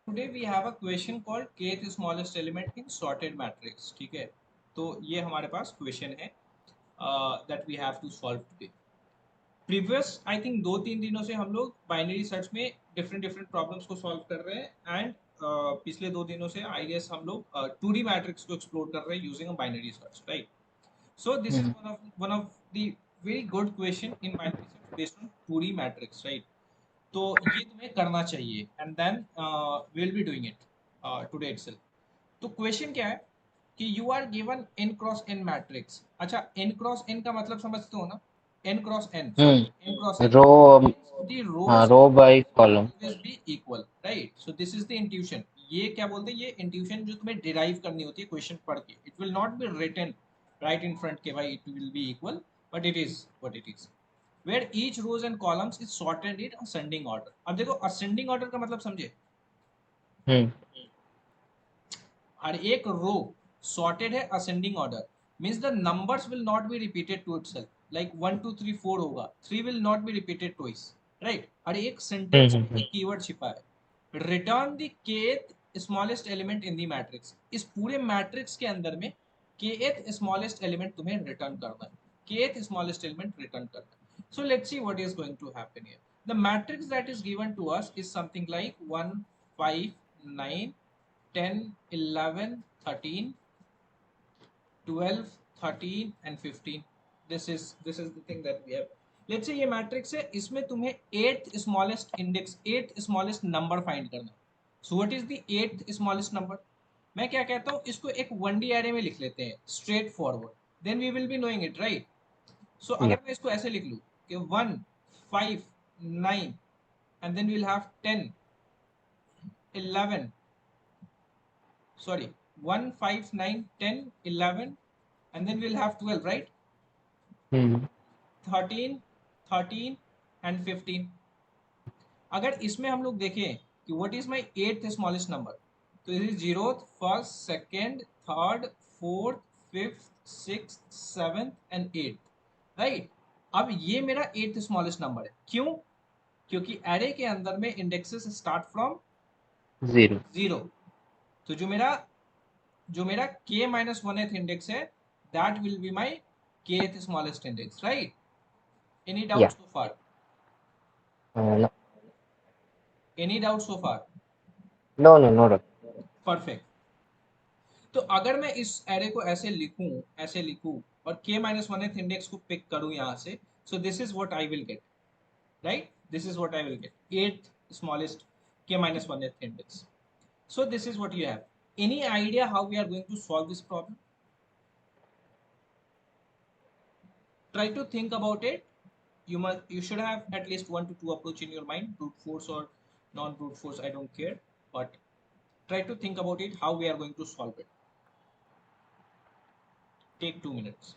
Today we have a question called kth smallest element in sorted matrix. ठीक है, तो ये हमारे पास क्वेश्चन है that we have to solve today. Previous I think 2-3 दिनों से हम लोग बाइनरी सर्च में डिफरेंट डिफरेंट प्रॉब्लम्स को सॉल्व कर रहे हैं एंड पिछले 2 दिनों से आई गेस हम लोग 2D मैट्रिक्स को एक्सप्लोर कर रहे हैं using a binary search, right? So this is hmm one of the very good question in binary search based on 2D matrix, right? तो ये तुम्हें करना चाहिए and then will be doing it today itself. तो question क्या है कि you are given n cross n matrix. अच्छा, n क्रॉस n का मतलब समझते हो ना? n cross n, sorry, n cross n row. the हाँ, rows row and by columns will column. always be equal, right? So this is the intuition. ये क्या बोलते हैं, ये इंट्यूशन जो तुम्हें डिराइव करनी होती है क्वेश्चन पढ़ के. It will not be written right in front के भाई it will be equal, but it is what it is, where each rows and columns is sorted in ascending order. अब देखो ascending order का मतलब समझे. हम्म और एक रो sorted है ascending order means the numbers will not be repeated to itself, like 1 2 3 4 होगा, 3 will not be repeated twice, right? और एक सेंटेंस में हम्म. एक कीवर्ड छिपा है, return the kth smallest element in the matrix. इस पूरे मैट्रिक्स के अंदर में kth smallest element तुम्हें रिटर्न करना है, kth smallest element रिटर्न करना है. So let's see what is going to happen here. The matrix that is given to us is something like 1 5 9 10 11 13 12 13 and 15. This is the thing that we have. Let's say ये matrix है, इसमें तुम्हें eighth smallest index, eighth smallest number find करना है. So what is the eighth smallest number? मैं क्या कहता हूँ, इसको एक 1D एरे में लिख लेते हैं straight forward, then we will be knowing it, right? So yeah. अगर मैं इसको ऐसे लिख लूँ कि 1 5 9 and then we'll have 10 11, sorry, 1 5 9 10 11 and then we'll have 12, right? Hmm 13 13 and 15. अगर इसमें हम लोग देखें कि what is my eighth smallest number, तो is zero, first, second, third, fourth, fifth, six, seventh and eighth, right? अब ये मेरा एट्थ स्मॉलेस्ट नंबर है. क्यों? क्योंकि एरे के अंदर में indexes start from zero. Zero. तो जो मेरा k माइनस वन इंडेक्स है, that will be my kth smallest index, right? Any doubt yeah. So far? No. Any doubt so far? No no no. Perfect. तो अगर मैं इस array को ऐसे लिखूं और k माइनस वन इंडेक्स को पिक करूं यहाँ से, so this is what I will get, right? This is what I will get, at smallest k minus one index. So this is what you have. Any idea how we are going to solve this problem? Try to think about it. You should have at least one to two approach in your mind, brute force or non brute force, I don't care, but try to think about it how we are going to solve it. Take 2 minutes.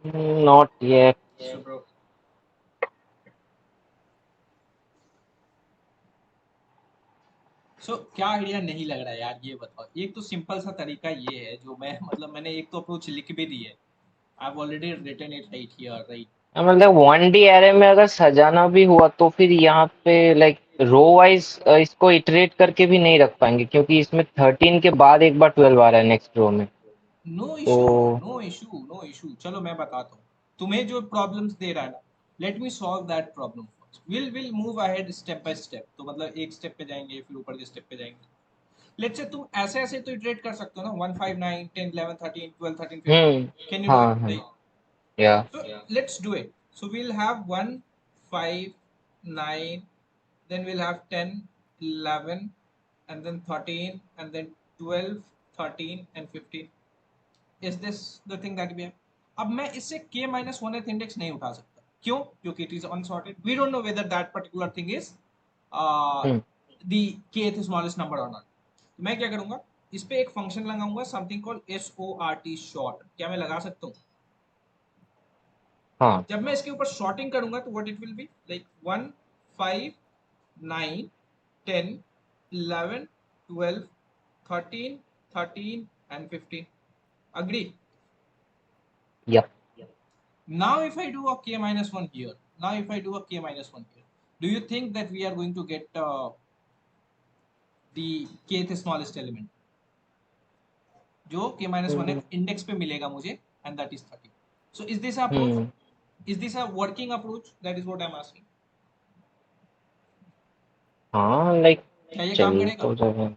Not yet. So bro, क्या idea नहीं लग रहा है यार, ये बताओ। एक तो सिंपल सा तरीका ये है जो मैं मतलब मैंने एक तो अप्रोच लिख भी दी है। I already written it right here, right. मतलब 1D एरे में अगर सजाना भी हुआ तो फिर यहाँ पे लाइक रो वाइज इसको इटरेट करके भी नहीं रख पाएंगे, क्योंकि इसमें 13 के बाद एक बार 12 आ रहा है नेक्स्ट रो में। नो तो issue, no issue, no issue. चलो मैं बताता हूँ तुम्हें जो प्रॉब्लम्स दे रहा है ना, let me solve that problem first. Will move ahead step by step. तो मतलब एक स्टेप पे जाएंगे फिर ऊपर के स्टेप पे जाएंगे। लेट्स से तुम ऐसे ऐसे तो इटरेट कर सकते हो ना, 1 5 9 10 11 13 12 13 15। कैन यू डू हाँ इट, हाँ, राइट? या So let's do it. So we'll have 1 5 9, then we'll have 10 11, and then 13, and then 12 13 and 15. Is this the thing that we have? अब मैं इससे k minus 1th index नहीं उठा सकता। क्यों? क्योंकि it is unsorted. We don't know whether that particular thing is uh, the kth smallest number or not. तो मैं क्या करूंगा, इस पे एक फंक्शन लगाऊंगा, something called sort short। क्या मैं लगा सकता हूँ? हाँ जब मैं इसके ऊपर शॉर्टिंग करूंगा तो what it will be like 1 5 9 10 11 12 13 13 and 15। agree? या Now if I do a k minus 1 here, now if I do a k minus 1 here, do you think that we are going to get the kth smallest element जो k minus 1 index पे मिलेगा मुझे, and that is 30? So is this approach, is this a working approach? That is what I'm asking. हाँ, like क्या ये काम चल करेगा? तो जाएगा,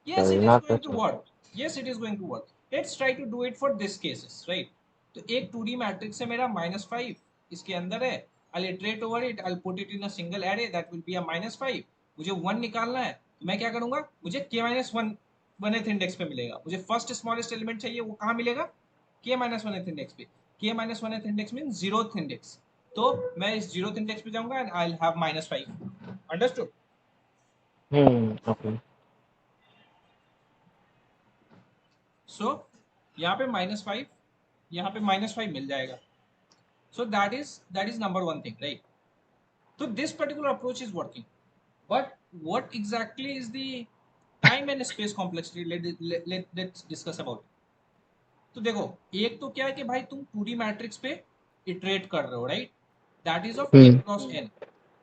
Yes, it is चलना तो going to चाहिए। work. Yes, it is going to work. Let's try to do it for this cases, right? तो एक 2D मैट्रिक्स है मेरा -5 इसके अंदर है। I'll iterate over it. I'll put it in a single array that will be a -5। मुझे 1 निकालना है तो मैं क्या करूंगा, मुझे k minus 1 1th इंडेक्स पे मिलेगा। मुझे फर्स्ट स्मॉलेस्ट एलिमेंट चाहिए, वो कहाँ मिलेगा? k minus 1th इंडेक्स पे। k minus 1th index mean 0th इंडेक्स। तो मैं इस 0th इंडेक्स पे जाऊंगा and I'll have -5। Understood? Okay. So यहाँ पे -5, यहाँ पे -5 मिल जाएगा। So that is number one thing, right? So this particular approach is working, but what exactly is the time and space complexity? Let's discuss about it. तो देखो, एक तो क्या है कि भाई तुम 2D मैट्रिक्स पे इटरेट कर रहे हो, right? That is of n cross n।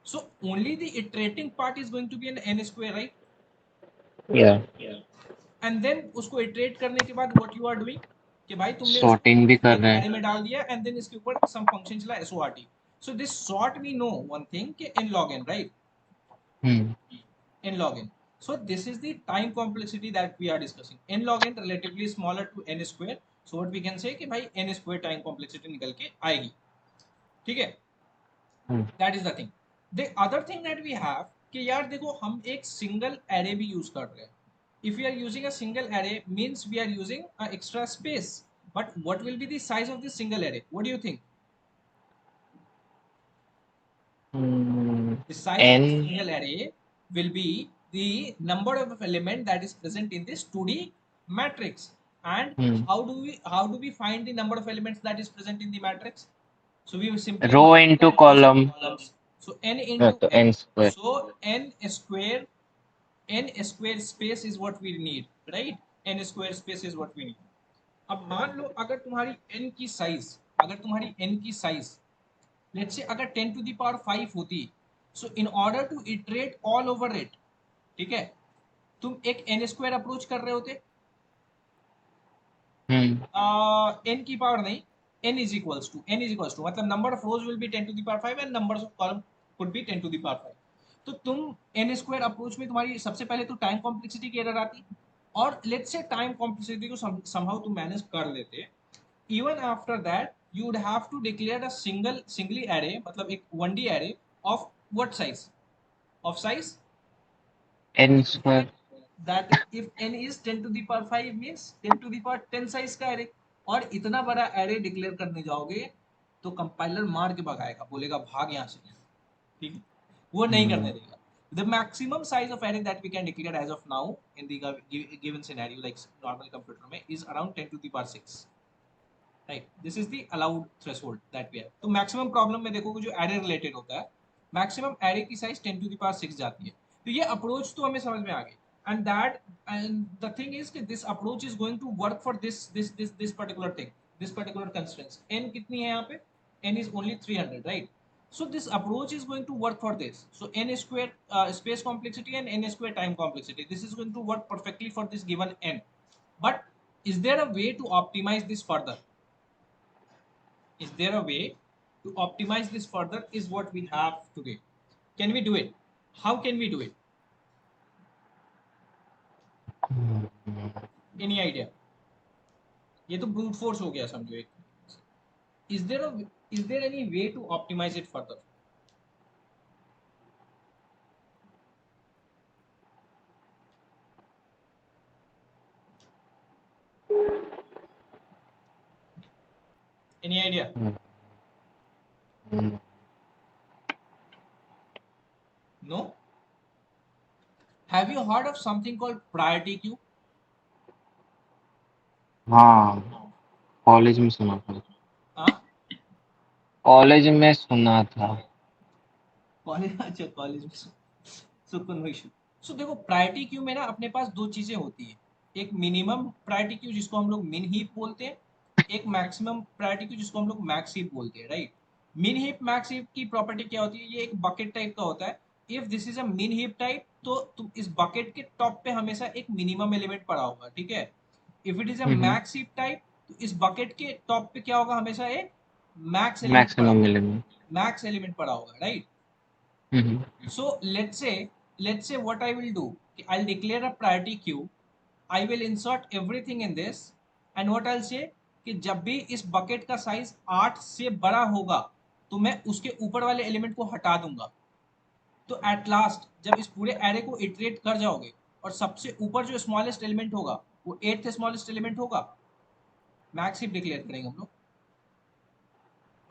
So only the iterating part is going to be an n square, right? या And then उसको इटरेट करने के बाद what you are doing कि भाई तुमने उसको सॉर्टिंग भी कर एक रहे एरे हैं। में डाल दिया एंड देन इसके ऊपर सम फंक्शन चला sort। so this sort we know one thing कि n log n, right? Hmm n log n। So this is the time complexity that we are discussing। n log n relatively smaller to n square, so what we can say कि भाई n square time complexity निकल के आएगी। ठीक है? that is the thing। the other thing that we have कि यार देखो हम एक सिंगल एरे भी यूज कर रहे हैं। if we are using a single array means we are using an extra space, but what will be the size of this single array? What do you think? The size of an the single array will be the number of element that is present in this 2D matrix। And how do we find the number of elements that is present in the matrix? So we will simply row multiply into rows and column, columns। So n into तो n। N square. So n square space is what we need, right? n square space is what we need। अब मान लो अगर तुम्हारी n की size, अगर तुम्हारी n की size let's say अगर 10 टू द पावर 5 होती, so in order to iterate all over it, ठीक है, तुम एक n स्क्वायर अप्रोच कर रहे होते। n की पावर नहीं, n इज इक्वल्स टू मतलब number of rows will be 10 to the power 5 and number of column could be 10 to the power 5। तो तुम n स्क्वायर अप्रोच में तुम्हारी सबसे पहले तो टाइम कॉम्प्लेक्सिटी की एरर आती, और लेट्स से टाइम कॉम्प्लेक्सिटी को समहाउ तुम मैनेज कर लेते। even after that you would have to declare a singly array मतलब एक 1D array of what size? Of size n square. that if n is 10 to the power 5 means 10 to the power 10 size का array। और इतना बड़ा array declare करने जाओगे तो compiler मार के भगाएगा, बोलेगा भाग यहाँ से। ठीक है? वो नहीं करने देगा। The maximum size of array that we can declare as of now in the given scenario like normal computer में is around 10 to the power 6। Right, this is the allowed threshold that we have. तो maximum problem में देखोगे जो array related होता है, maximum array की size 10 to the power 6 जाती है। तो ये अप्रोच तो हमें समझ में आ गई, एंड द थिंग इज कि this approach is going to work for this particular thing, this particular constraints. n कितनी है यहाँ पे, n is only 300, right? So this approach is going to work for this. So n square space complexity and n square time complexity, this is going to work perfectly for this given n. But is there a way to optimize this further? Is there a way to optimize this further is what we have today. Can we do it? How can we do it? Any idea? ये तो brute force हो गया समझो एक। Is there any way to optimize it further? Any idea? No? Have you heard of something called priority queue? हाँ, college में सुना था। हाँ, कॉलेज में सुना था। कॉलेज, अच्छा कॉलेज में सुकून हुई। सो देखो प्रायोरिटी क्यू में ना अपने पास दो चीजें होती है, एक मिनिमम प्रायोरिटी क्यू जिसको हम लोग मिन हीप बोलते हैं, एक मैक्सिमम प्रायोरिटी क्यू जिसको हम लोग मैक्स हीप बोलते हैं, राइट? मिन हीप मैक्स हीप की प्रॉपर्टी क्या होती है, ये एक बकेट टाइप का होता है। इफ दिस इज अ मिन हीप टाइप तो तुम इस बकेट के टॉप पे हमेशा एक मिनिमम एलिमेंट पड़ा होगा, ठीक है? If it is a max heap type तो इस बकेट के टॉप पे क्या होगा, हमेशा एक मैक्स एलिमेंट पड़ा मैक्सिमम होगा, एलिमेंट। मैक्स एलिमेंट पड़ा होगा, right? So let's say what I will do. I'll declare a priority queue. I will insert everything in this, and what I'll say कि जब भी इस बकेट का साइज 8 से बड़ा होगा तो मैं उसके ऊपर वाले एलिमेंट को हटा दूंगा। तो एट लास्ट जब इस पूरे एरे को इटरेट कर जाओगे और सबसे ऊपर जो स्मॉलेस्ट एलिमेंट होगा वो 8th स्मॉलेस्ट एलिमेंट होगा, मैक्स ही डिक्लेयर करेंगे हम लोग,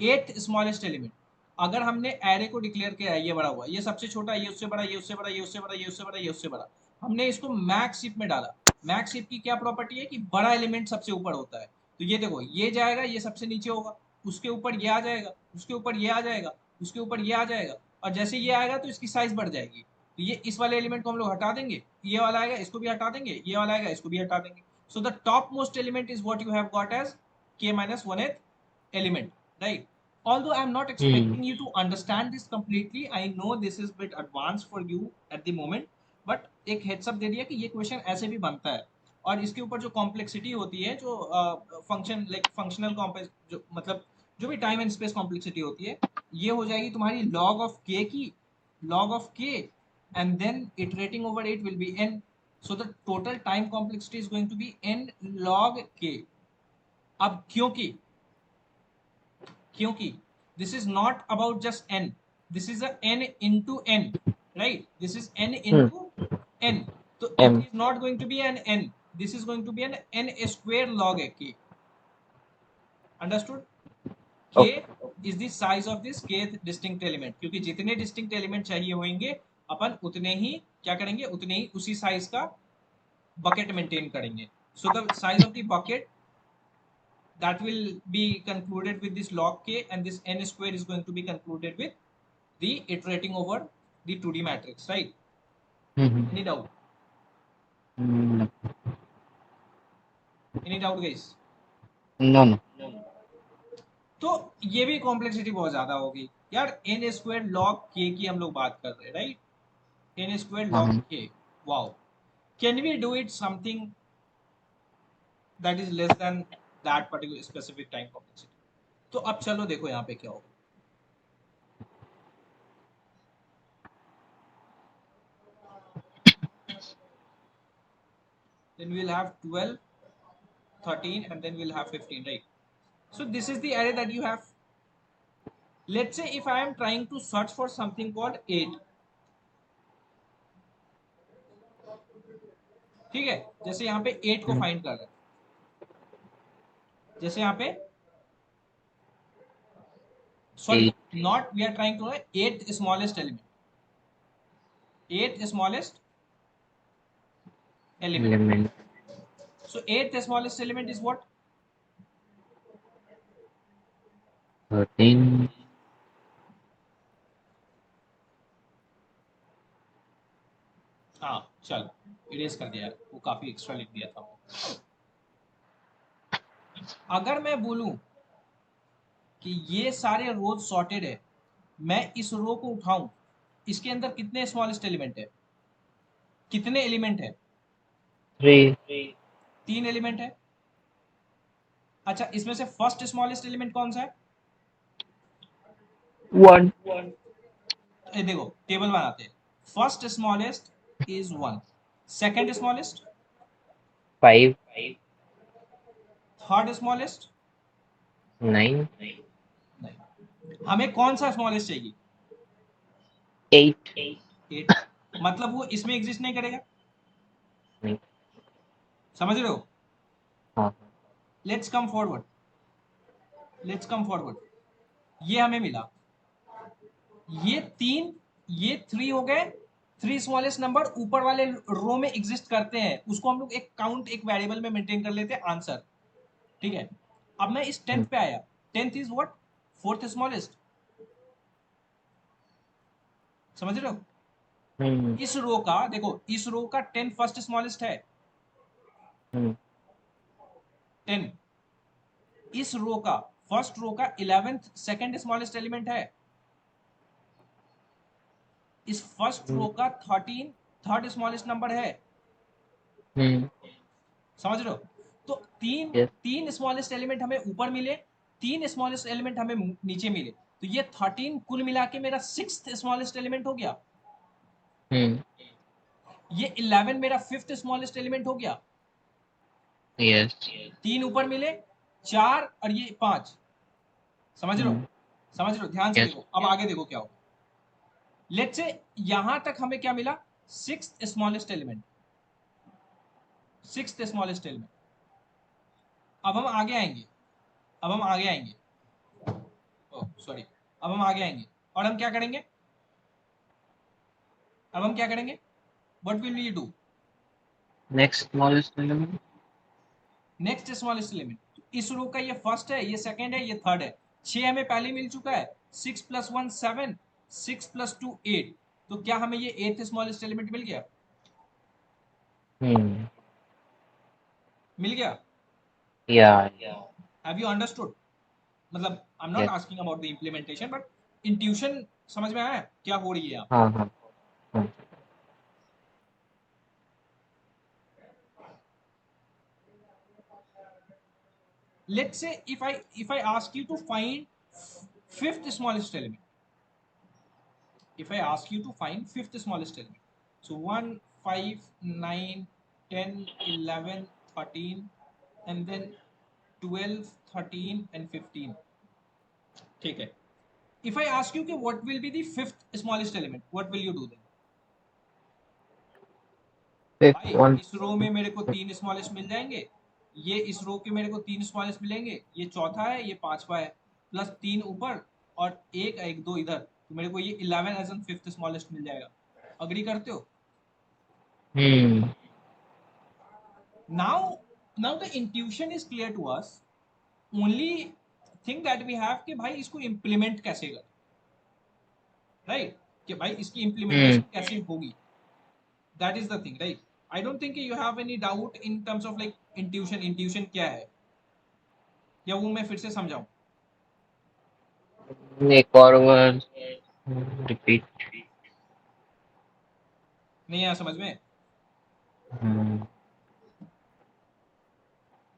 8th स्मॉलेस्ट एलिमेंट। अगर हमने एरे को डिक्लेयर किया है ये बड़ा हुआ, ये सबसे छोटा, ये उससे बड़ा, ये उससे बड़ा, ये उससे बड़ा, ये उससे बड़ा, ये उससे बड़ा, हमने इसको मैक्स शिप में डाला। मैक्स शिप की क्या प्रॉपर्टी है कि बड़ा एलिमेंट सबसे ऊपर होता है। तो ये देखो ये जाएगा, ये सबसे नीचे होगा, उसके ऊपर ये आ जाएगा, उसके ऊपर ये आ जाएगा, उसके ऊपर ये आ जाएगा, और जैसे ये आएगा तो इसकी साइज बढ़ जाएगी। तो ये इस वाले एलिमेंट को हम लोग हटा देंगे, ये वाला आएगा इसको भी हटा देंगे, ये वाला आएगा इसको भी हटा देंगे। So the top most element is what you have got as k minus 1th element, right? Although I'm not expecting you to understand this completely, I know this is bit advanced for you at the moment, but एक heads up दे दिया कि ये question ऐसे भी बनता है। और इसके ऊपर जो कॉम्प्लेक्सिटी होती है, जो फंक्शन लाइक फंक्शनल कॉम्प्लेक्स, जो मतलब जो भी टाइम एंड स्पेस कॉम्प्लेक्सिटी होती है, ये हो जाएगी तुम्हारी log of k की, log of k, and then iterating over it will be n. So the total time complexity is going to be n log k. अब क्योंकि this is not about just n, this is a n into n, right? This is n into n. So it is not going to be an n, this is going to be an n square log k. Understood? k is the size of this kth distinct element, क्योंकि जितने distinct element चाहिए होंगे अपन उतने ही क्या करेंगे, उतने ही उसी size का बकेट मेंटेन करेंगे। So the size of the bucket that will be concluded with this log k, and this n square is going to be concluded with the iterating over the 2D matrix, right? Any doubt? Any doubt guys? No no. तो ये भी complexity बहुत ज्यादा होगी यार। n square log k की हम लोग बात कर रहे हैं, right? n square log k, wow. Can we do it something that is less than that particular specific time complexity? तो अब चलो देखो यहाँ पे क्या होगा। then we'll have 12, 13, and then we'll have 15, right? So this is the array that you have. Let's say if I am trying to search for something called 8, ठीक है? जैसे यहाँ पे 8 को फाइंड कर रहे हैं, जैसे यहाँ पे sorry not we are trying to 8 smallest element, 8 smallest element. Element. So 8th smallest element is what? 13 हाँ चल इरेज कर दिया यार, वो काफी एक्स्ट्रा लिख दिया था। अगर मैं बोलूं कि ये सारे रोज सॉर्टेड है, मैं इस रो को उठाऊं, इसके अंदर कितने स्मॉलेस्ट एलिमेंट है, कितने एलिमेंट है? 3 तीन एलिमेंट है। अच्छा इसमें से फर्स्ट स्मॉलेस्ट एलिमेंट कौन सा है? 1 ये देखो टेबल बनाते हैं। First smallest is 1, second smallest, 5 third smallest 9 नहीं। हमें कौन सा स्मॉलेस्ट चाहिए? 8 8। मतलब वो इसमें एग्जिस्ट नहीं करेगा, नहीं। समझ रहे हो? हाँ let's come forward, let's come forward. ये हमें मिला, ये तीन, ये 3 हो गए। 3 स्मॉलेस्ट नंबर ऊपर वाले रो में एग्जिस्ट करते हैं, उसको हम लोग एक काउंट, एक वेरिएबल में मेंटेन कर लेते हैं आंसर। ठीक है, अब मैं इस 10th पे आया। 10th is what? Fourth smallest. समझ रहे हो? हम्म इस रो का देखो, इस रो का 10 फर्स्ट स्मॉलेस्ट है, हम्म 10। इस रो का, फर्स्ट रो का 11th सेकंड स्मॉलेस्ट एलिमेंट है। इस फर्स्ट रो का 13 थर्ड स्मॉलेस्ट नंबर है। हम्म समझ रहे हो? तो तीन, यस तीन स्मॉलेस्ट एलिमेंट हमें ऊपर मिले, तीन स्मॉलेस्ट एलिमेंट हमें नीचे मिले, तो ये 13 कुल मिला के मेरा 6th स्मॉलेस्ट एलिमेंट हो गया। हम्म ये 11 मेरा 5th स्मॉलेस्ट एलिमेंट हो गया। यस तीन ऊपर मिले, 4 और ये 5। समझ रहे हो? हम्म समझ रहे हो? ध्यान से यस देखो, अब आगे देखो क्या होगा। लेट्स से यहां तक हमें क्या मिला? 6th smallest element, 6th smallest element. अब हम आगे आएंगे, अब हम आगे आएंगे, ओह सॉरी, अब हम आगे आएंगे और हम क्या करेंगे? अब हम क्या करेंगे? What will we do? Next smallest element next smallest element, इस रो का ये फर्स्ट है, ये सेकंड है, ये थर्ड है। 6 हमें पहले मिल चुका है, 6 + 1 7, 6 + 2 8। तो क्या हमें ये 8th स्मॉलेस्ट एलिमेंट मिल गया? हम्म मिल गया? या हैव यू अंडरस्टूड? मतलब I am not yes asking about the implementation, but intuition समझ में आया क्या हो रही है यहाँ? हाँ हाँ हाँ Let's say if I ask you to find fifth smallest element, if I ask you to find fifth smallest element, so 1 5 9 10 11 13 and then 12 13 and 15। ठीक है, if I ask you कि what will be the fifth smallest element, what will you do then? Fifth भाई one इस रो में मेरे को 3 smallest मिल जाएंगे, ये इस रो के मेरे को 3 स्मॉलेस्ट मिलेंगे, ये चौथा है, ये पांचवा है, प्लस 3 ऊपर और एक एक दो इधर, तो मेरे को ये 11 एज एन फिफ्थ स्मॉलेस्ट मिल जाएगा। अग्री करते हो? Hmm now the intuition is clear to us. Only thing that we have कि भाई इसको इम्प्लीमेंट कैसे करें, राइट? कि भाई इसकी हम्म इम्प्लीमेंटेशन कैसे होगी, that is the thing, right? I don't think you have any doubt in terms of like intuition, intuition क्या है, या वो मैं फिर से समझाऊं? एक और बार रिपीट नहीं आया समझ में? हम्म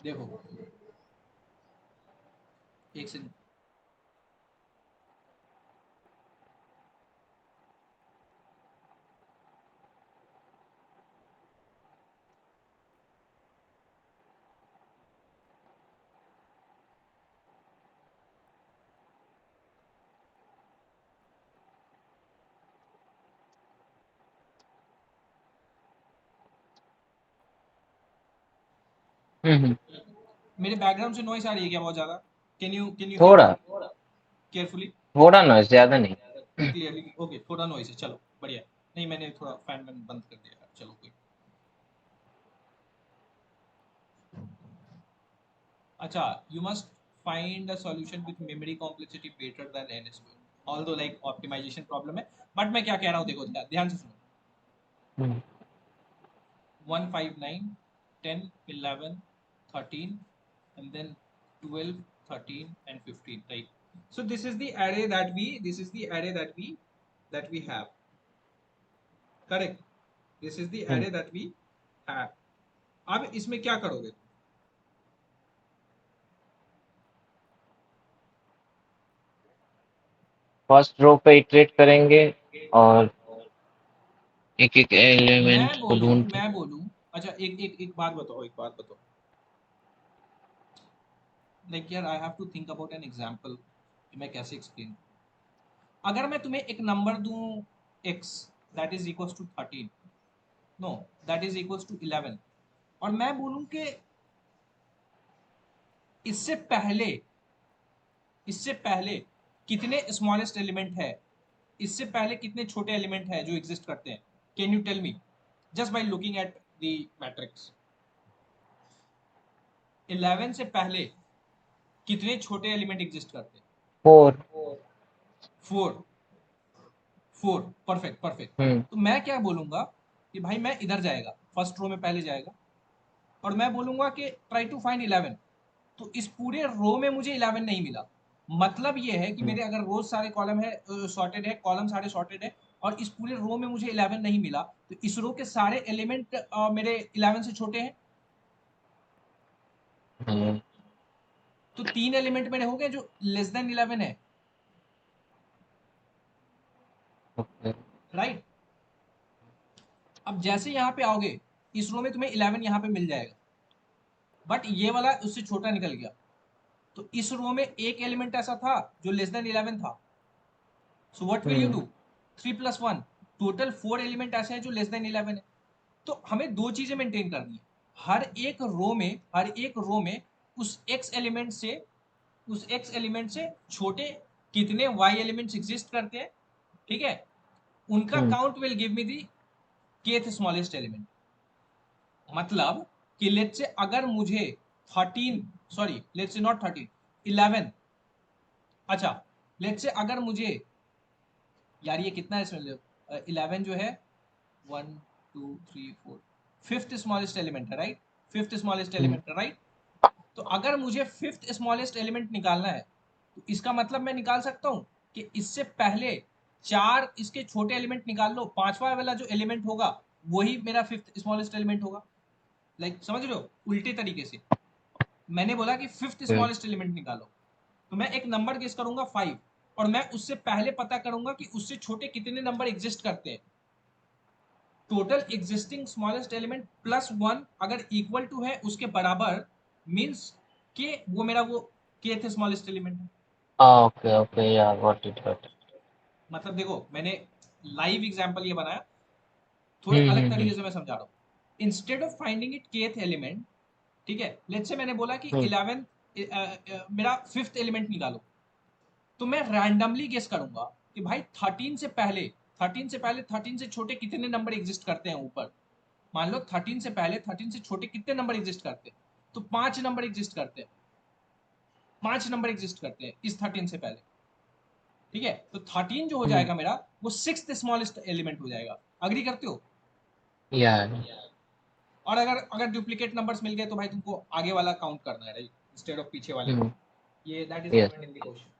देखो एक सेकंड, हम्म मेरे बैकग्राउंड से नॉइस आ रही है क्या बहुत ज्यादा? कैन यू हियर थोड़ा मी केयरफुली, थोड़ा नॉइस ज्यादा नहीं क्लियरली? ओके थोड़ा नॉइस है, चलो बढ़िया। नहीं मैंने थोड़ा फैन वैन बंद कर दिया यार, चलो कोई। अच्छा, you must find a solution with memory complexity greater than n square, although like optimization problem है, but मैं क्या कह रहा हूँ देखो ध्यान से सुनो। 1 5 9 10 11 13 and then 12 13 and 15, right? So this is the array that we have, correct? This is the array that we have. अब इसमें क्या करोगे? फर्स्ट रो पे इटरेट करेंगे और एक एक एलिमेंट को ढूंढते। मैं बोलूं, अच्छा एक बात बताओ, लाइक यार I have to think about an example कि मैं कैसे एक्सप्लेन। अगर मैं तुम्हें एक नंबर दूं x that is equals to 13, no that is equals to 11, और मैं बोलूं कि इससे पहले कितने स्मॉलेस्ट एलिमेंट है, इससे पहले कितने छोटे एलिमेंट है जो एग्जिस्ट करते हैं, can you tell me just by looking at the matrix? 11 से पहले कितने छोटे एलिमेंट एग्जिस्ट करते हैं? 4। 4 परफेक्ट। तो मैं क्या बोलूंगा कि भाई मैं इधर जाएगा, फर्स्ट रो में पहले जाएगा, और मैं बोलूंगा कि ट्राई टू फाइंड 11। तो इस पूरे रो में मुझे 11 नहीं मिला, मतलब ये है कि मेरे अगर रोज सारे कॉलम है सॉर्टेड है, कॉलम सारे सॉर्टेड है, और इस पूरे रो में मुझे 11 नहीं मिला, तो इस रो के सारे एलिमेंट मेरे 11 से छोटे हैं। तो 3 एलिमेंट मेरे हो गए जो लेस देन 11 है, राइट? अब जैसे यहाँ पे आओगे, इस रो में तुम्हें 11 यहाँ पे मिल जाएगा, बट ये वाला उससे छोटा निकल गया, तो इस रो में एक एलिमेंट ऐसा था जो लेस देन 11 था। So what will you do? 3 + 1, total 4 element ऐसे हैं जो लेस देन 11 है। तो हमें दो चीजें मेंटेन करनी है, हर एक रो में उस x एलिमेंट से छोटे कितने y एलिमेंट्स एग्जिस्ट करते हैं, ठीक है? उनका count will give me the kth smallest element. मतलब कि लेट्स से अगर मुझे 13, सॉरी लेट्स से नॉट 13, 11, अच्छा लेट्स से अगर मुझे, यार ये कितना है इसमें, 11 जो है 1 2 3 4 फिफ्थ स्मॉलेस्ट एलिमेंट है, राइट? फिफ्थ स्मॉलेस्ट एलिमेंट है, राइट? तो अगर मुझे फिफ्थ स्मॉलेस्ट एलिमेंट निकालना है, तो इसका मतलब मैं निकाल सकता हूं कि इससे पहले 4 इसके छोटे एलिमेंट निकाल लो, पांचवा वाला जो एलिमेंट होगा वही मेरा फिफ्थ स्मॉलेस्ट एलिमेंट होगा। लाइक समझ रहे हो? उल्टे तरीके से मैंने बोला कि फिफ्थ स्मॉलेस्ट एलिमेंट निकालो, तो मैं एक नंबर गेस करूंगा 5, और मैं उससे पहले पता करूंगा कि उससे छोटे कितने नंबर एग्जिस्ट करते हैं। Total existing smallest element plus 1 अगर इक्वल टू है उसके बराबर, मींस के वो मेरा वो kth स्मॉलेस्ट एलिमेंट है। ओके यार गॉट इट। मतलब देखो मैंने लाइव एग्जांपल ये बनाया, थोड़े अलग तरीके से मैं समझा रहा हूँ। Instead of finding it kth element, ठीक है, लेट्स से मैंने बोला कि 11 मेरा फिफ्थ एलिमेंट निकालो, तो मैं रैंडमली गेस करूंगा कि भाई 13 से पहले 13 से छोटे कितने नंबर एग्जिस्ट करते हैं ऊपर। मान लो 13 से पहले 13 से छोटे कितने नंबर एग्जिस्ट करते हैं, तो 5 नंबर एग्जिस्ट करते हैं, 5 नंबर एग्जिस्ट करते हैं इस 13 से पहले, ठीक है? तो 13 जो हो जाएगा मेरा, वो सिक्स्थ स्मॉलेस्ट एलिमेंट हो जाएगा। अग्री करते हो? यार और अगर डुप्लीकेट नंबर्स मिल गए तो भाई तुमको आगे वाला काउंट करना है, राइट, इंस्टेड ऑफ पीछे वाले को। ये that is given in the question.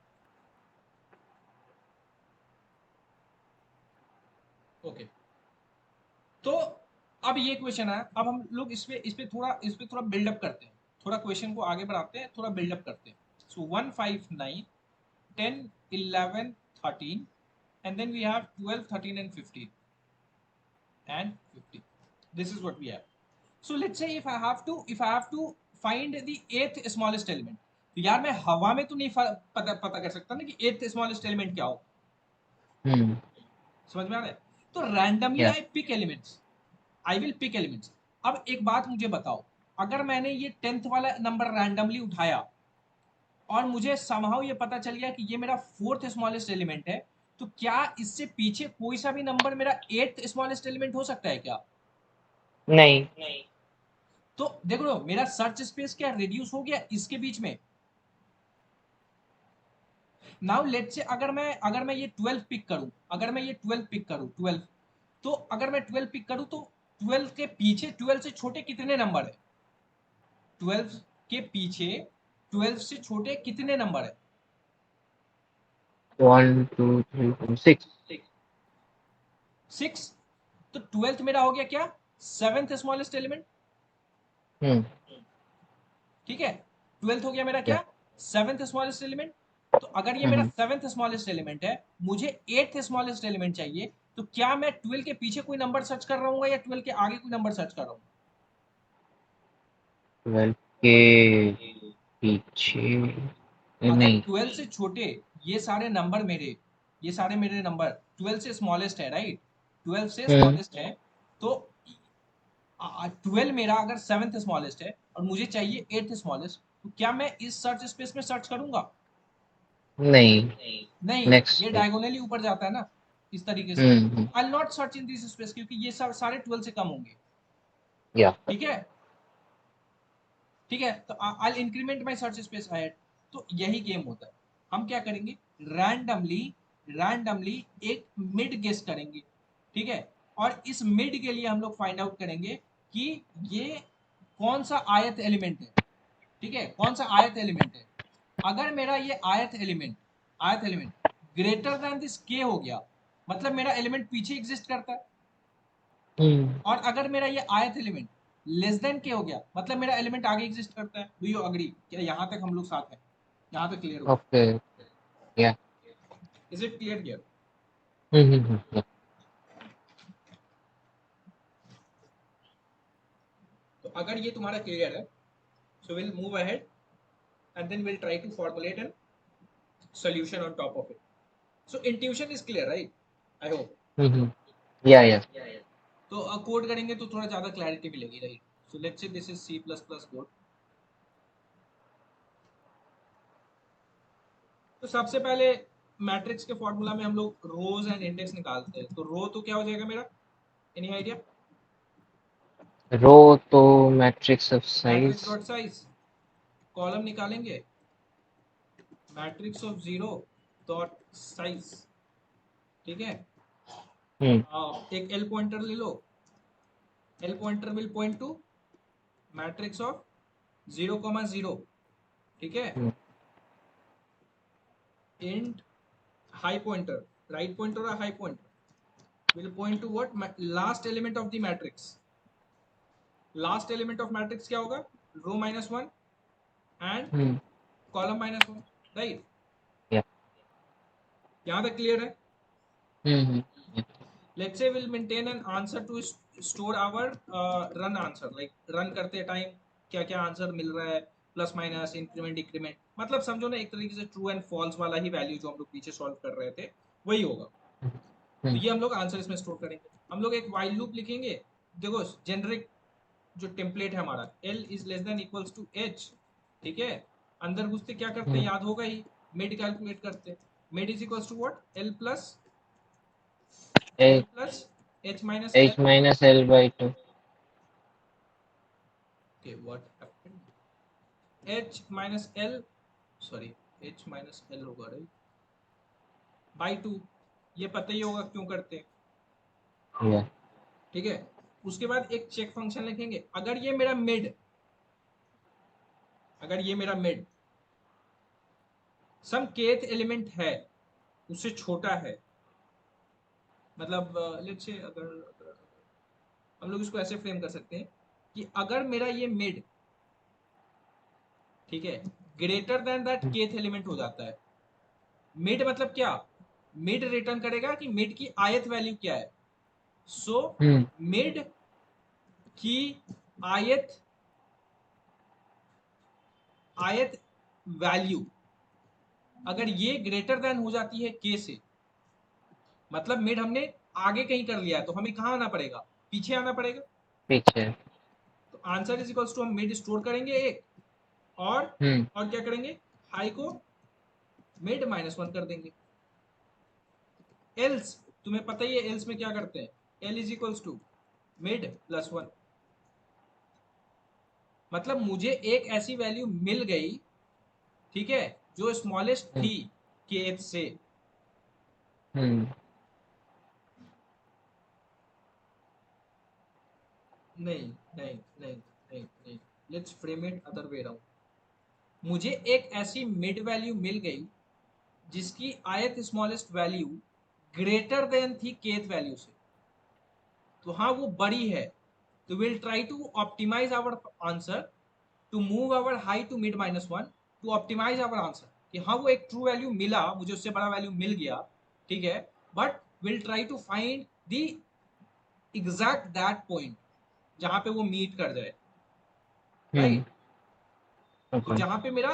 Okay, तो अब ये क्वेश्चन है, अब हम लोग इस पे थोड़ा बिल्डअप करते हैं, थोड़ा क्वेश्चन को आगे बढ़ाते हैं, थोड़ा बिल्डअप करते हैं। सो 1 5 9 10 11 13 and then we have 12 13 and 15 and 50. This is what we have. So let's say if I have to find the eighth smallest element, तो यार मैं हवा में तो नहीं पता कर सकता ना कि eighth smallest element क्या हो। समझ में आ रहा है? तो randomly I pick elements, I will pick elements. अब एक बात मुझे बताओ, अगर मैंने ये 10th वाला नंबर रैंडमली उठाया और मुझे समहाउ ये पता चल गया कि ये मेरा फोर्थ स्मॉलेस्ट एलिमेंट है, तो क्या इससे पीछे कोई सा भी नंबर मेरा 8th स्मॉलेस्ट एलिमेंट हो सकता है क्या? नहीं। तो देखो मेरा सर्च स्पेस क्या रिड्यूस हो गया इसके बीच में, नाउ लेट्स से अगर मैं ये 12 पिक करूं, 12, तो अगर मैं 12 पिक करूं तो 12 के पीछे 12 से छोटे कितने नंबर है? 12 के पीछे 12 से छोटे कितने नंबर है? 1 2 3 4 6। 6। तो 12th मेरा हो गया क्या? 7th smallest element. हम्म। ठीक है, 12th हो गया मेरा या। क्या? 7th smallest element. तो अगर ये मेरा हम्म। 7th स्मॉलेस्ट एलिमेंट है, मुझे 8th स्मॉलेस्ट एलिमेंट चाहिए, तो क्या मैं 12 के पीछे कोई नंबर सर्च कर रहा हूँ या 12 के आगे कोई नंबर सर्च कर रहा हूँ? 12 के पीछे अगर नहीं। 12 से छोटे ये सारे नंबर मेरे, ये सारे मेरे नंबर 12 से स्मॉलेस्ट है, राइट? 12 से हम्म। स्मॉलेस्ट है, तो 12 मेरा अगर 7th स्मॉलेस्ट है और मुझे चाहिए 8th स्मॉलेस्ट, तो क्या मैं इस सर्च स्पेस में सर्च करूंगा? नहीं। नहीं, ये नेक्स्ट। डायगोनली ऊपर जाता है ना, इस तरीके से। Hmm. I not search in this space, क्योंकि ये सब सारे 12 से कम होंगे। या। ठीक है, ठीक है, तो I increment my search space higher. तो यही गेम होता है। हम क्या करेंगे, रैंडमली रैंडमली एक मिड गेस करेंगे। ठीक है, और इस मिड के लिए हम लोग फाइंड आउट करेंगे कि ये कौन सा आयत एलिमेंट है। ठीक है, कौन सा आयत एलिमेंट है। अगर मेरा ये आयत एलिमेंट ग्रेटर देन दिस के हो गया, मतलब मेरा एलिमेंट पीछे एग्जिस्ट करता है। हम्म। और अगर मेरा ये आयत एलिमेंट लेस देन के हो गया, मतलब मेरा एलिमेंट आगे एग्जिस्ट करता है। Do you agree? क्या यहां तक हम लोग साथ हैं? यहां तक क्लियर हुआ? Okay. Yeah. Is it clear here? Yeah. तो अगर ये तुम्हारा क्लियर है, so will move ahead and then will try to formulate an solution on top of it. So intuition is clear, right? I hope. या। तो code करेंगे तो थोड़ा ज्यादा क्लैरिटी मिलेगी, right? So let's say this is C plus plus code. तो सबसे पहले मैट्रिक्स के फॉर्मूला में हम लोग रोज एंड इंडेक्स निकालते हैं। तो रो तो क्या हो जाएगा मेरा, एनी आइडिया? रो तो matrix of matrix size. Dot size. Column निकालेंगे matrix of zero dot size. ठीक है, हम्म। एक एल पॉइंटर ले लो। L pointer will point to matrix of 0,0। ठीक है, int high pointer, right pointer और high pointer will point to what? Last element of the matrix. Last element of matrix क्या होगा? Row minus one and hmm. column minus one, right? या। यहाँ तक clear है? हम्म। Let's say we'll maintain an answer to store our run answer, like run करते time क्या क्या answer मिल रहा है, प्लस माइनस इंक्रीमेंट डिक्रीमेंट, मतलब समझो ना एक तरीके से ट्रू एंड फॉल्स वाला ही वैल्यू जो हम लोग पीछे सॉल्व कर रहे थे वही होगा। तो ये हम लोग आंसर इसमें स्टोर करेंगे। हम लोग एक वाइल लूप लिखेंगे। देखो जेनरिक जो टेम्पलेट है हमारा, L is less than equals to H. ठीक है, अंदर घुसते क्या करते हैं याद होगा ही, मिड कैलकुलेट करते। Mid is equals to what? L plus H minus L. H minus L by two. Okay, what happened? H minus L, sorry, H minus L होगा राइट, बाई टू। ये पता ही होगा क्यों करते हैं। या। ठीक है, उसके बाद एक चेक फंक्शन लिखेंगे। अगर ये मेरा मिड सम केथ एलिमेंट है, उससे छोटा है, मतलब लेट्स से अगर हम लोग इसको ऐसे फ्रेम कर सकते हैं कि अगर मेरा ये मिड, ठीक है, greater than that kth element हो जाता है। मिड मतलब क्या? मिड रिटर्न करेगा कि मिड की आयत वैल्यू क्या है। सो मिड की आयत आयत वैल्यू अगर ये ग्रेटर देन हो जाती है के से, मतलब मिड हमने आगे कहीं कर लिया है, तो हमें कहाँ आना पड़ेगा? पीछे आना पड़ेगा। पीछे। तो आंसर इज इक्वल्स टू हम मिड स्टोर करेंगे एक, और हम्म। और क्या करेंगे, हाई को मिड माइनस वन कर देंगे। एल्स तुम्हें पता ही है एल्स में क्या करते हैं, L is equals to mid plus one. मतलब मुझे एक ऐसी वैल्यू मिल गई, ठीक है, जो स्मॉलेस्ट थी, kth से। हम्म नहीं नहीं नहीं नहीं नहीं, let's frame it other way around. मुझे एक ऐसी मिड वैल्यू मिल गई जिसकी ith smallest value greater than थी kth वैल्यू से, तो हाँ वो बड़ी है। तो will try to optimize our answer to move our high to mid -1 to optimize our answer, कि हाँ वो एक ट्रू वैल्यू मिला, मुझे उससे बड़ा वैल्यू मिल गया, ठीक है, but will try to find the exact that point जहां पे वो मीट कर जाए, हम्म राइट। तो ओके जहां पे मेरा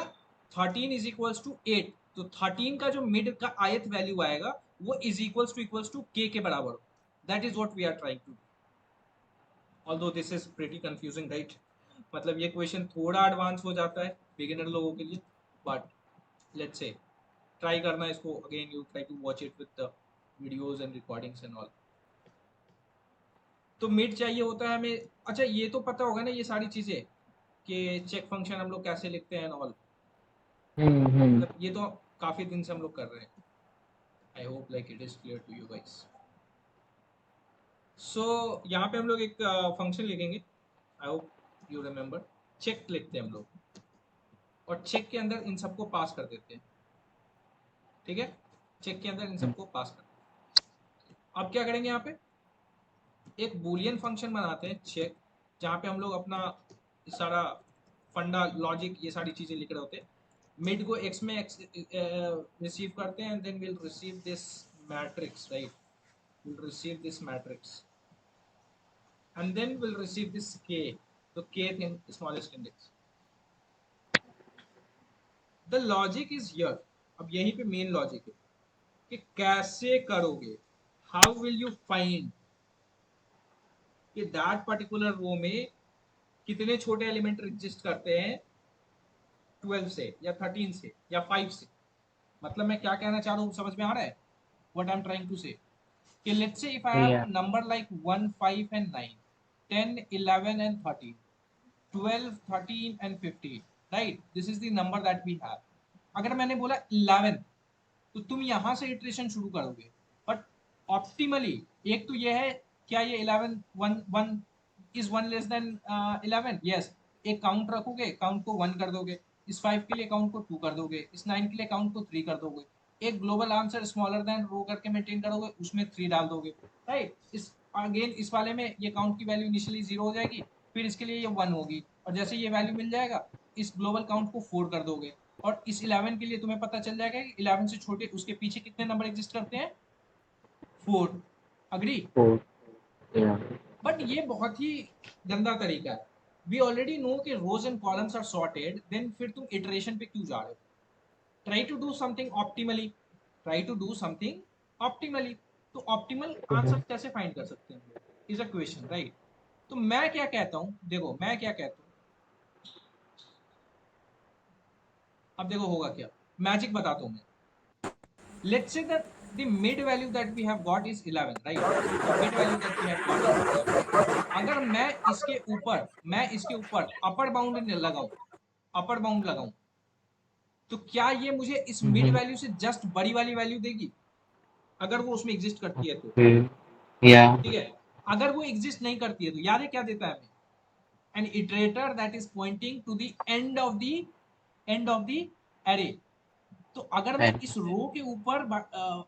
13 इज इक्वल्स टू 8, तो 13 का जो मिड का ith वैल्यू आएगा वो इक्वल्स टू k के बराबर, that is what we are trying to. Although this is pretty confusing, right. मतलब ये क्वेश्चन थोड़ा एडवांस हो जाता है बिगिनर लोगों के लिए, बट लेट्स से ट्राई करना इसको again, you try to watch it with the videos and recordings and all. तो मिड चाहिए होता है हमें। अच्छा ये तो पता होगा ना ये सारी चीजें, कि चेक फंक्शन हम लोग कैसे लिखते हैं ऑल, हम्म मतलब ये तो काफी दिन से हम लोग कर रहे हैं। I hope like it is clear to you guys. So यहाँ पे हम लोग एक फंक्शन लिखेंगे, I hope you remember. Check लिखते हैं हम लोग, और चेक के अंदर इन सबको पास कर देते हैं, ठीक है। चेक के अंदर इन सबको पास कर देते हैं। अब क्या करेंगे, यहाँ पे एक बूलियन फंक्शन बनाते हैं चेक, जहाँ पे हम लोग अपना सारा फंडा लॉजिक ये सारी चीजें लिख रहे होते हैं। मिड को एक्स में एक्स रिसीव करते हैं, and then will receive this matrix, right. Will receive this matrix and then we'll receive this k, तो kth in smallest index। the logic is here, अब यहीं पे मेन लॉजिक है कि कैसे करोगे, how will you find कि that particular रो में कितने छोटे एलिमेंट एग्जिस्ट करते हैं 12 से या 13 से या 5 से। मतलब मैं क्या कहना चाह रहा हूँ समझ में आ रहा है, what I'm trying to say, कि let's say if I have या a number like 1 5 and 9, 10 11 and 13, 12 13 and 15, right, this is the number that we have। अगर मैंने बोला 11, तो तुम यहां से इटरेशन शुरू करोगे, बट ऑप्टिमली एक तो ये है, क्या ये 11 one one is one less than 11, yes. एक काउंट रखोगे, काउंट को 1 कर दोगे, इस 5 के लिए काउंट को 2 कर दोगे, इस 9 के लिए काउंट को 3 कर दोगे, एक ग्लोबल आंसर स्मॉलर देन रो करके मेंटेन करोगे, उसमें 3 डाल दोगे, राइट। इस अगेन इस वाले में ये काउंट की वैल्यू इनिशियली 0 हो जाएगी, फिर इसके लिए ये 1 होगी, और जैसे ये वैल्यू मिल जाएगा इस ग्लोबल काउंट को 4 कर दोगे, और इस 11 के लिए तुम्हें पता चल जाएगा कि 11 से छोटे उसके पीछे कितने नंबर एग्जिस्ट करते हैं, 4। अग्री। फोर या बट ये बहुत ही गंदा तरीका है। वी ऑलरेडी नो कि rows and columns are sorted, then फिर तुम इटरेशन पे क्यों जा रहे हो। Try to do something optimally, try to do something optimally. तो ऑप्टिमल आंसर कैसे फाइंड कर सकते हैं हम लोग, इज अ क्वेश्चन, राइट। तो मैं क्या कहता हूँ, देखो मैं क्या कहता हूँ, अब देखो होगा क्या, मैजिक बताता हूँ मैं। Let's say that the mid value that we have got is 11, right? The mid value that we have got is 11। अगर मैं इसके ऊपर अपर बाउंड लगाऊं, अपर बाउंड लगाऊं, तो क्या ये मुझे इस मिड वैल्यू से जस्ट बड़ी वाली वैल्यू देगी, अगर वो उसमें एग्जिस्ट करती है तो, या ठीक है। अगर वो एग्जिस्ट नहीं करती है तो याद है क्या देता है हमें, an iterator that is pointing to the end of the array. तो अगर मैं इस रो के ऊपर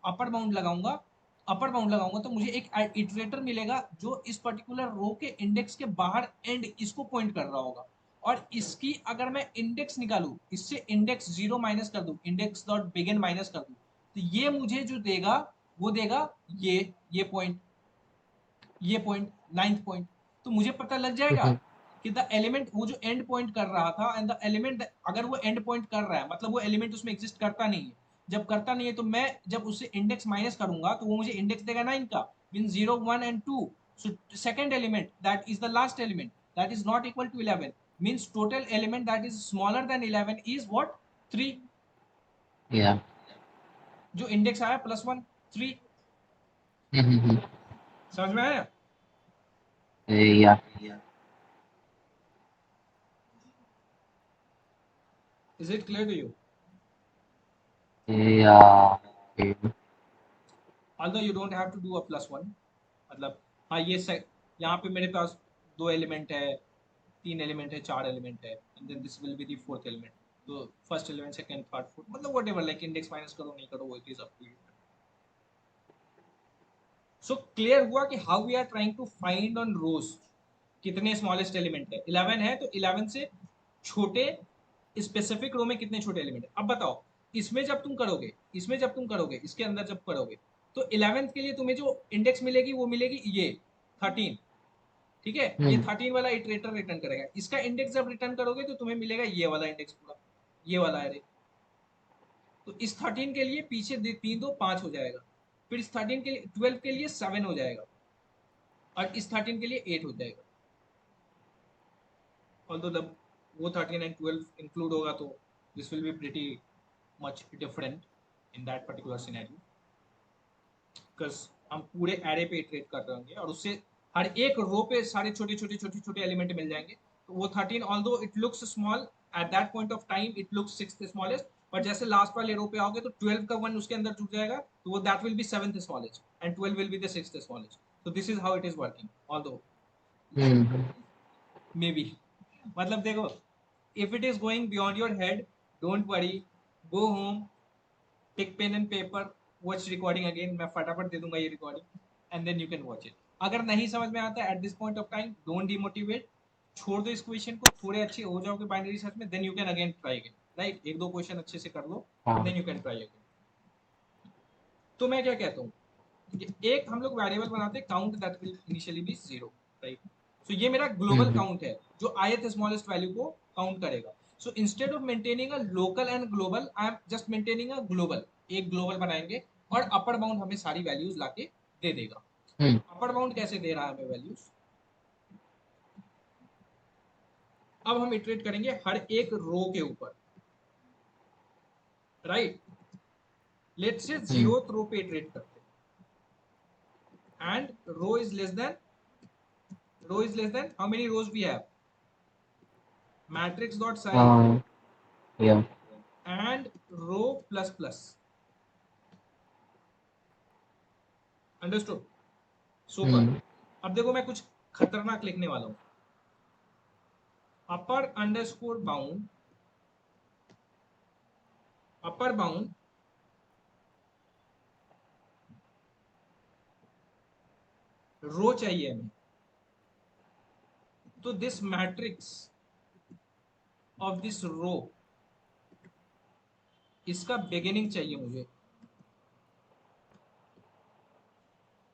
अपर बाउंड लगाऊंगा तो मुझे एक इटरेटर मिलेगा जो इस पर्टिकुलर रो के इंडेक्स के बाहर एंड इसको पॉइंट कर रहा होगा। और इसकी अगर मैं इंडेक्स निकालू, इससे इंडेक्स 0 माइनस कर दूं, इंडेक्स डॉट बिगिन माइनस कर दूं, तो ये मुझे जो देगा वो देगा ये पॉइंट, ये पॉइंट, नाइन्थ पॉइंट। तो मुझे पता लग जाएगा कि द एलिमेंट वो जो एंड पॉइंट कर रहा था, एंड द एलिमेंट अगर वो एंड पॉइंट कर रहा है मतलब वो एलिमेंट उसमें एग्जिस्ट करता नहीं है। जब करता नहीं है तो मैं जब उससे इंडेक्स माइनस करूंगा तो वो मुझे इंडेक्स देगा 9 का, mean 0 1 and 2। So second element that is the last element that is not equal to 11, means total element that is smaller than 11 is what, 3। या जो इंडेक्स आया +1, 3। समझ में आया। या is it clear to you. Yeah. Okay. although you don't have to do a +1, मतलब हाँ ये यहाँ पे मेरे पास 2 एलिमेंट है, 3 एलिमेंट है, 4 एलिमेंट है, and then this will be the fourth element, तो first element, second, third, fourth, मतलब व्हाटएवर, लाइक इंडेक्स माइनस करो नहीं करो वो it is up to you. So clear हुआ कि how we are trying to find on rows कितने smallest element है। 11 है तो 11 से छोटे स्पेसिफिक रो में कितने छोटे एलिमेंट है। अब बताओ इसमें जब तुम करोगे, इसके अंदर जब करोगे तो 11th के लिए तुम्हें जो इंडेक्स मिलेगी वो मिलेगी ये 13, ठीक है, ये 13 वाला इटरेटर रिटर्न करेगा। इसका इंडेक्स जब रिटर्न करोगे तो तुम्हें मिलेगा ये वाला इंडेक्स पूरा, ये वाला एरे। तो इस 13 के लिए पीछे 3 2 5 हो जाएगा, फिर इस 13 के लिए 12 के लिए 7 हो जाएगा, और इस 13 के लिए 8 हो जाएगा। although the वो 13 and 12 include होगा तो this will be pretty much different in that particular scenario, because हम पूरे एरे पे इटरेट कर रहे होंगे और उससे हर एक रो पे सारे छोटे एलिमेंट मिल जाएंगे। तो वो 13 although it looks small at that point of time it looks sixth smallest, but जैसे लास्ट वाले रो पे आओगे तो 12 का 1 उसके अंदर जुड़ जाएगा तो वो that will be 7th smallest and 12 will be the 6th smallest. So this is how it is working, although maybe मतलब देखो, if it is going beyond your head, don't worry, go home, pick pen and paper, watch recording again, मैं फटाफट दे दूंगा ये recording and then you can watch it. अगर नहीं समझ में आता at this point of time, don't demotivate, छोड़ दो इस क्वेश्चन को, थोड़े अच्छे हो जाओगे बाइनरी सर्च में, then you can again try again, right? एक दो क्वेश्चन अच्छे से कर लो and then you can try again. तो मैं क्या कहता हूँ, एक हम लोग वेरिएबल बनाते हैं count that will initially be 0, right? So ये मेरा ग्लोबल काउंट है जो ith स्मॉलेस्ट वैल्यू को काउंट करेगा। So instead of maintaining a local and global, I am just maintaining a global, एक ग्लोबल बनाएंगे और अपर बाउंड हमें सारी वैल्यूज लाके दे देगा। अपर बाउंड कैसे दे रहा है हमें वैल्यूज, अब हम इटरेट करेंगे हर एक रो के ऊपर, राइट? लेट्स से 0th रो पे इटरेट करते हैं and row is less than how many rows we have, matrix dot size Yeah. and row plus plus, understood? Super. अब देखो मैं कुछ खतरनाक लिखने वाला हूं, अपर बाउंड रो चाहिए हमें, तो दिस मैट्रिक्स ऑफ दिस रो, इसका बिगिनिंग चाहिए मुझे,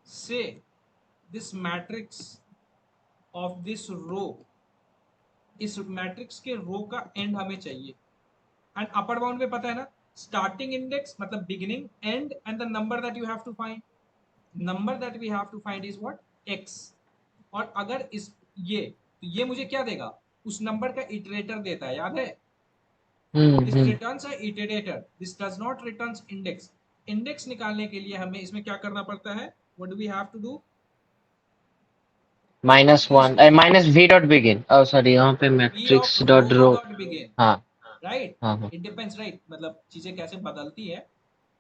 से दिस मैट्रिक्स ऑफ दिस रो, इस मैट्रिक्स के रो का एंड हमें चाहिए। एंड अपर बाउंड में पता है ना, स्टार्टिंग इंडेक्स मतलब beginning, and the number that you have to find, number that we have to find is what, x। और अगर इस ये तो ये मुझे क्या देगा, उस नंबर का इटरेटर देता है, याद है? This returns a iterator, this does not returns index. Index निकालने के लिए हमें इसमें क्या करना पड़ता है, what do we have to do, -1 minus v dot begin, sorry यहाँ पे v of matrix row dot row. dot begin, हाँ right? हाँ It depends, right? मतलब चीजें कैसे बदलती है,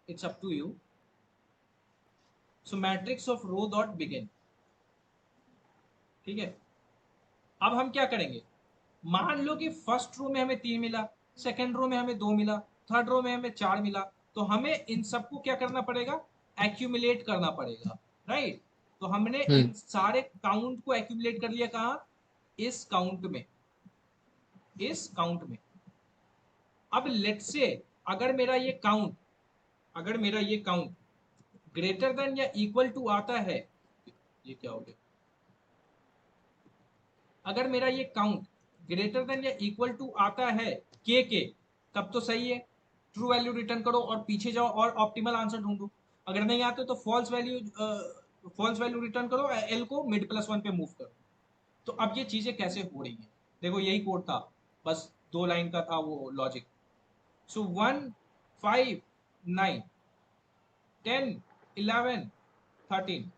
it's up to you. So matrix of row dot begin, ठीक है? अब हम क्या करेंगे, मान लो कि फर्स्ट रो में हमें 3 मिला, सेकंड रो में हमें 2 मिला, थर्ड रो में हमें 4 मिला, तो हमें इन सबको क्या करना पड़ेगा, एक्यूमुलेट करना पड़ेगा, राइट? तो हमने इन सारे काउंट को एक्यूमुलेट कर लिया कहाँ, इस काउंट में, इस काउंट में। अब लेट्स से अगर मेरा ये काउंट ग्रेटर देन या इक्वल टू आता है, ये क्या हो गया, अगर मेरा ये काउंट ग्रेटर देन या इक्वल टू आता है के, तब तो सही है, ट्रू वैल्यू रिटर्न करो और पीछे जाओ और ऑप्टिमल आंसर ढूंढो। अगर नहीं आते तो फॉल्स वैल्यू रिटर्न करो, एल को मिड +1 पे मूव करो। तो अब ये चीजें कैसे हो रही हैं, देखो यही कोड था, बस 2 लाइन का था वो logic. So 1 5 9 10 11 13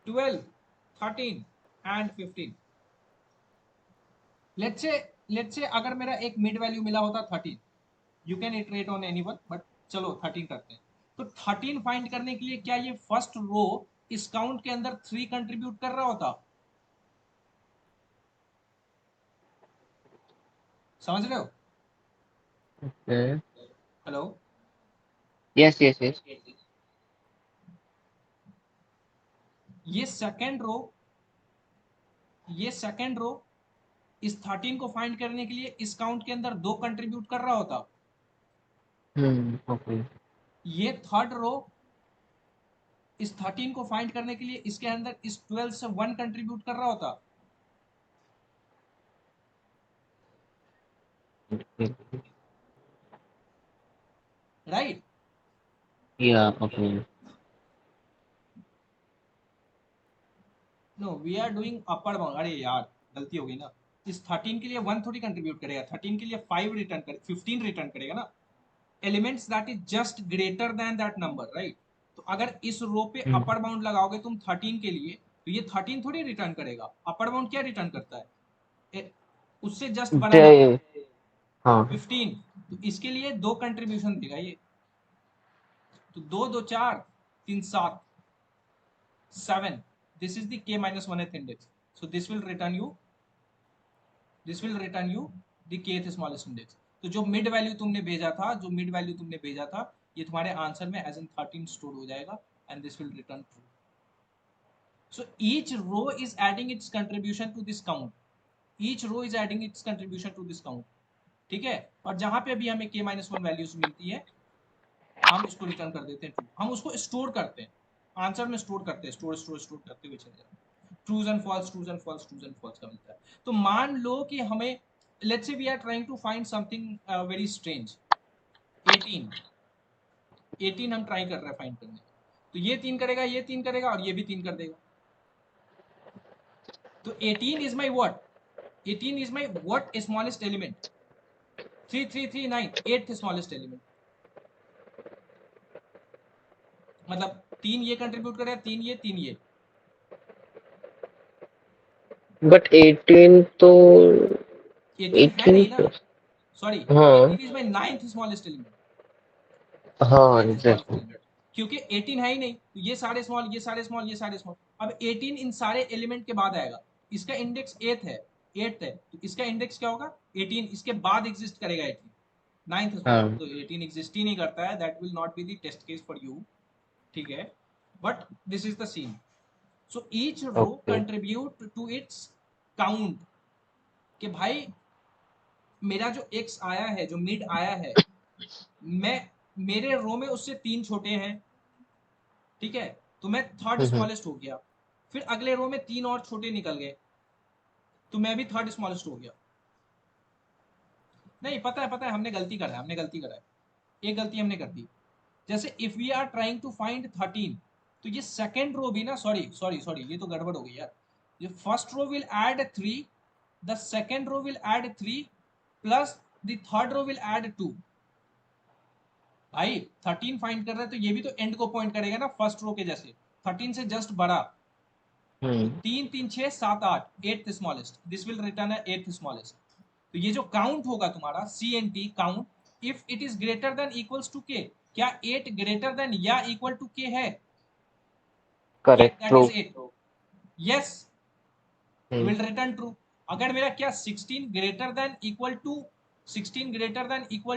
12 13 and 15। Let's say अगर मेरा एक मिड वैल्यू मिला होता 13, you can iterate on anyone, but चलो 13 करते हैं। तो 13 फाइंड करने के लिए क्या ये फर्स्ट रो इस काउंट के अंदर 3 कंट्रीब्यूट कर रहा होता? समझ रहे हो? हेलो? Yes yes yes. ये सेकंड रो इस 13 को फाइंड करने के लिए इस काउंट के अंदर 2 कंट्रीब्यूट कर रहा होता। ओके। ये थर्ड रो इस 13 को फाइंड करने के लिए इसके अंदर इस 12 से 1 कंट्रीब्यूट कर रहा होता। राइट? या okay. No, we are doing upper bound. अरे यार, गलती हो गई ना। इस 13 के लिए 1 थोड़ी कंट्रीब्यूट करेगा, 13 के लिए 5 रिटर्न करे, 15 रिटर्न करेगा ना। Elements that is just greater than that number, right? तो अगर इस रो पे अपर बाउंड लगाओगे तुम 13 के लिए, तो ये 13 थोड़ी रिटर्न करेगा। अपर बाउंड क्या रिटर्न करता है? उससे जस्ट बड़ा नंबर, हाँ 15। तो इसके लिए 2 कंट्रीब्यूशन देगा ये। तो 2 2 4 3 7 7, this is the k minus 1th index, so this will return you the kth smallest index। तो जो मिड वैल्यू तुमने भेजा था, ये तुम्हारे आंसर में एज इन 13 स्टोर हो जाएगा, and this will return true. So each row is adding its contribution to this count, ठीक है? और जहां पे भी हमें k minus 1 वैल्यूज मिलती है, हम इसको रिटर्न कर देते हैं ट्रू। हम उसको स्टोर करते हैं, आंसर में स्टोर करते हैं, स्टोर करते हुए चले जाते हैं। ट्रूज एंड फॉल्स का मिलता है। तो मान लो कि हमें, let's say we are trying to find something very strange. 18 हम ट्राई कर रहे हैं फाइंड करने का। तो ये 3 करेगा, ये 3 करेगा, और ये भी 3 कर देगा। तो 18 is my what? 18 is my what smallest element? 3 3 3 9, 8th smallest element. मतलब 3 ये कंट्रीब्यूट करेगा, 3 ये। बट 18 तो 18 है 18 नहीं ना, सॉरी, हाँ 18 is my 9th smallest element. हाँ 9th स्मॉलेस्ट एग्जैक्टली। एलिमेंट, क्योंकि 18 है ही नहीं, तो ये सारे स्मॉल, ये सारे स्मॉल, ये सारे स्मॉल। अब 18 इन सारे एलिमेंट के बाद आएगा। इसका इंडेक्स 8 है, 8 है, तो इसका इंडेक्स क्या होगा? 18। इसके बाद एग्जिस्ट करेगा 18, 9th स्मॉल। हाँ तो 18 एग्जिस्ट ही नहीं करता है, that will not be the test case for you, ठीक है? But this is the scene. So each row okay. Contribute to its count, कि भाई मेरा जो x आया है, जो मिड आया है, मैं, मेरे रो में उससे 3 छोटे हैं, ठीक है? तो मैं थर्ड स्मॉलेस्ट हो गया। फिर अगले रो में 3 और छोटे निकल गए, तो मैं भी थर्ड स्मॉलेस्ट हो गया। नहीं, पता है, हमने गलती करा है। एक गलती हमने कर दी। जैसे if we are trying to find 13, तो ये सेकेंड रो भी ना, सॉरी, ये तो गड़बड़ हो गई यार। ये first row will add 3, the second row will add 3, plus the third row will add 2। भाई 13 फाइंड कर रहे हैं, तो ये भी तो एंड को पॉइंट करेगा ना, फर्स्ट रो के जैसे, 13 से जस्ट बड़ा। तो 3 3 6 7 8, 8th smallest, this will return है 8th स्मॉलेस्ट। तो ये जो काउंट होगा तुम्हारा CNT count, if it is greater than equals to k, क्या 8 ग्रेटर देन या इक्वल टू के है? 8, correct that true. Is 8, yes, will return true. अगर मेरा क्या 16 ग्रेटर देन इक्वल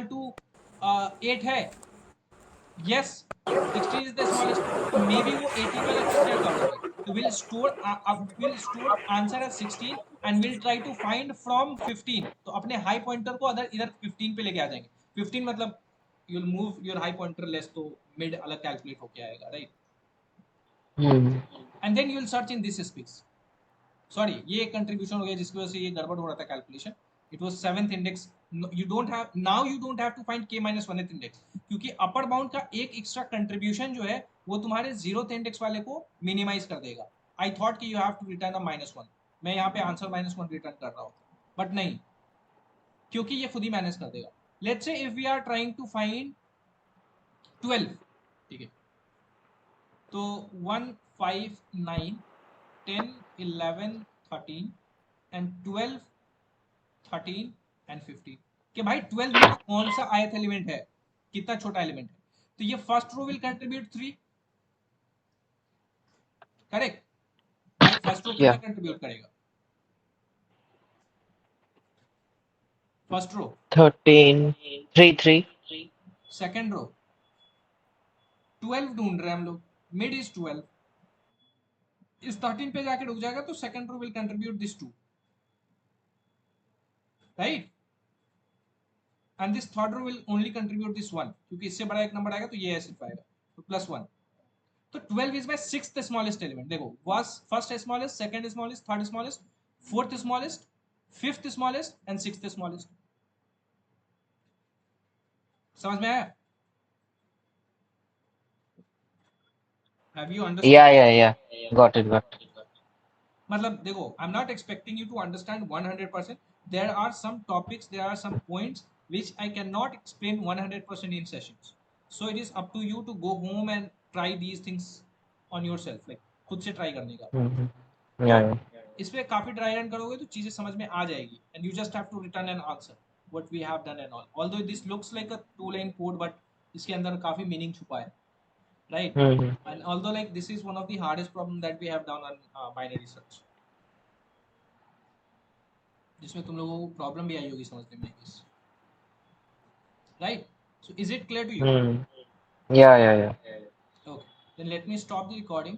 टू 8 है, yes, 16 is the smallest, तो may be वो 18 वाला चूक गया काउंट में। तो will store answer as 16 and will try to find from 15। तो अपने हाई पॉइंटर को अदर इधर 15 पे लेके आ जाएंगे। 15 मतलब you will move your high pointer less, तो मिड अलग कैलकुलेट होके आएगा, right? And then you will search in this space. Sorry, ये एक कंट्रीब्यूशन हो गया जिसकी वजह से ये गड़बड़ हो रहा था calculation. It was 7th index. You don't have to find k minus 1th index, क्योंकि अपर बाउंड का एक एक्स्ट्रा कंट्रीब्यूशन जो है वो तुम्हारे 0th इंडेक्स वाले को मिनिमाइज कर देगा। आई थॉट कि यू हैव टू रिटर्न अ -1, मैं यहाँ पे आंसर -1 रिटर्न कर रहा हूँ, बट नहीं, क्योंकि ये खुद ही मैनेज कर देगा। Let's say if we are trying to find 12, ठीक है? तो 1 5 9 10 11 13 and 12 13 and 15, कि भाई 12 में से कौन सा ith एलिमेंट है, कितना छोटा एलिमेंट है, तो ये first row will contribute 3, correct. भाई फर्स्ट रो कितना Yeah. कंट्रीब्यूट करेगा, फर्स्ट रो 13, 3, 3. सेकंड रो 12 ढूंढ रहे हैं हम लोग, मिड इज 12, इस 13 पे जाके रुक जाएगा तो second row will contribute this 2, right, and this third row will only contribute this 1, क्योंकि इससे बड़ा एक नंबर आएगा तो ये ऐसे आएगा, तो +1। तो 12 is my sixth smallest element. देखो was first smallest, second smallest, third smallest, fourth smallest, fifth smallest and sixth smallest. समझ में आया? Have you Yeah, understood? yeah, yeah. Got it, got it. मतलब देखो, I am not expecting you to understand 100%, there are some topics, there are some points which I cannot explain 100% in sessions, so it is up to you to go home and try these things on yourself, like खुद से try करने का। Mm-hmm. तो Yeah, yeah. इस पे काफी dry run करोगे तो चीजें समझ में आ जाएगी, and you just have to return an answer what we have done and all, although this looks like a 2 line code, but इसके अंदर काफी मीनिंग छुपा है, राइट। Mm-hmm. And although like this is one of the hardest problem that we have done on binary search, जिसमें तुम लोगों को प्रॉब्लम भी आई होगी समझने में, right. So is it clear to you? Mm. Yeah, yeah, yeah. Okay, then let me stop the recording.